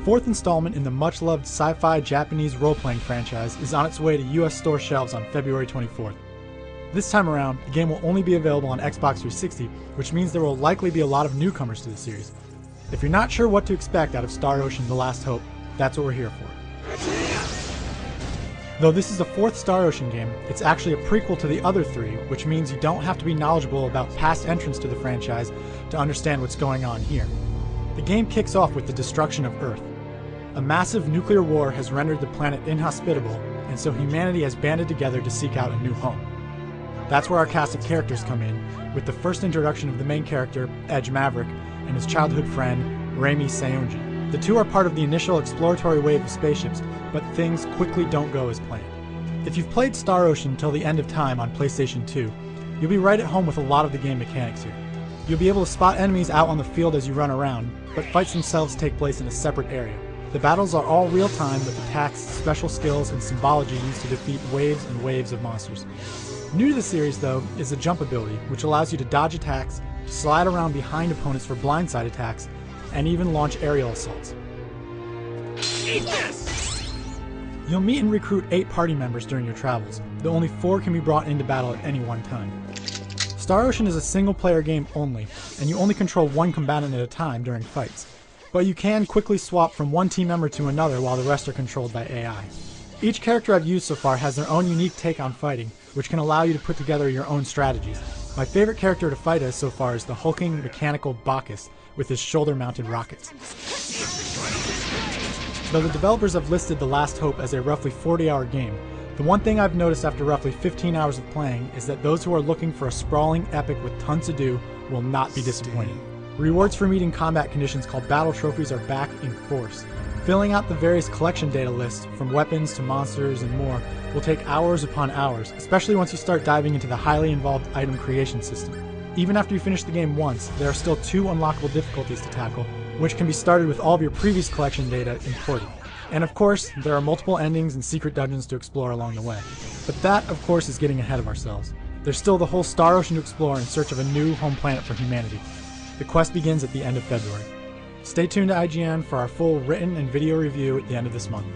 fourth installment in the much-loved sci-fi Japanese role-playing franchise is on its way to US store shelves on February 24th. This time around, the game will only be available on Xbox 360, which means there will likely be a lot of newcomers to the series. If you're not sure what to expect out of Star Ocean: The Last Hope, that's what we're here for. Though this is the fourth Star Ocean game, it's actually a prequel to the other three, which means you don't have to be knowledgeable about past entrants to the franchise to understand what's going on here. The game kicks off with the destruction of Earth. A massive nuclear war has rendered the planet inhospitable, and so humanity has banded together to seek out a new home. That's where our cast of characters come in, with the first introduction of the main character, Edge Maverick, and his childhood friend, Reimi Seonji. The two are part of the initial exploratory wave of spaceships, but things quickly don't go as planned. If you've played Star Ocean till the end of time on PlayStation 2, you'll be right at home with a lot of the game mechanics here. You'll be able to spot enemies out on the field as you run around, but fights themselves take place in a separate area. The battles are all real-time with attacks, special skills, and symbology used to defeat waves and waves of monsters. New to the series, though, is the jump ability, which allows you to dodge attacks, slide around behind opponents for blindside attacks, and even launch aerial assaults. Eat this! You'll meet and recruit 8 party members during your travels, though only 4 can be brought into battle at any one time. Star Ocean is a single-player game only, and you only control one combatant at a time during fights, but you can quickly swap from one team member to another while the rest are controlled by AI. Each character I've used so far has their own unique take on fighting, which can allow you to put together your own strategies. My favorite character to fight as so far is the hulking mechanical Bacchus with his shoulder-mounted rockets. Though the developers have listed The Last Hope as a roughly 40-hour game, the one thing I've noticed after roughly 15 hours of playing is that those who are looking for a sprawling epic with tons to do will not be disappointed. Rewards for meeting combat conditions called battle trophies are back in force. Filling out the various collection data lists, from weapons to monsters and more, will take hours upon hours, especially once you start diving into the highly involved item creation system. Even after you finish the game once, there are still 2 unlockable difficulties to tackle, which can be started with all of your previous collection data imported. And of course, there are multiple endings and secret dungeons to explore along the way. But that, of course, is getting ahead of ourselves. There's still the whole Star Ocean to explore in search of a new home planet for humanity. The quest begins at the end of February. Stay tuned to IGN for our full written and video review at the end of this month.